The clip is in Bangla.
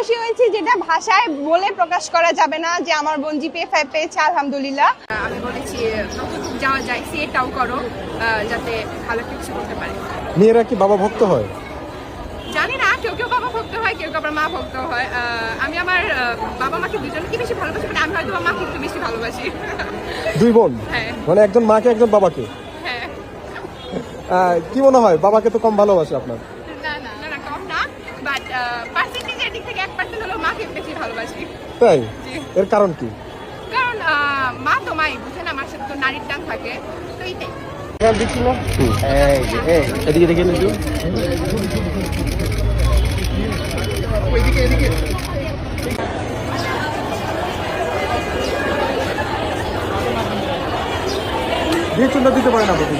খুশি হয়েছি যেটা ভাষায় বলে প্রকাশ করা যাবে না, যে আমার বোন জিপিএ 5 পেয়েছে, আলহামদুলিল্লাহ। আমি বলেছি যতটুকু যাওয়া যায় সেটাও করো, যাতে ভালো একটা কিছু করতে পারে। মেয়েরা কি বাবা ভক্ত হয়? জানি না, কেউ কেউ বাবা ভক্ত হয়, কেউ কেউ আবার মা ভক্ত হয়। আমি আমার বাবা মাকে দুজনকে বেশি ভালোবাসি, মানে আমি হয়তো আমার মাকে একটু বেশি ভালোবাসি। দুই বোন? হ্যাঁ। মানে একজন মাকে একজন বাবাকে? হ্যাঁ। কি মনে হয় বাবাকে তো কম ভালোবাসে আপনার? না না না, কম না, বাট পার্সেন্টেজের দিক থেকে 1% হলেও মাকে বেশি ভালোবাসি। তাই? জি। এর কারণ কি? কারণ মা তো মাই, বুঝেন, আমার সাথে তো নারীর টান থাকে, তো এইটাই। এদিকে দেখে নিন। দিয়ে চুলটা দিতে পারেন আপনি।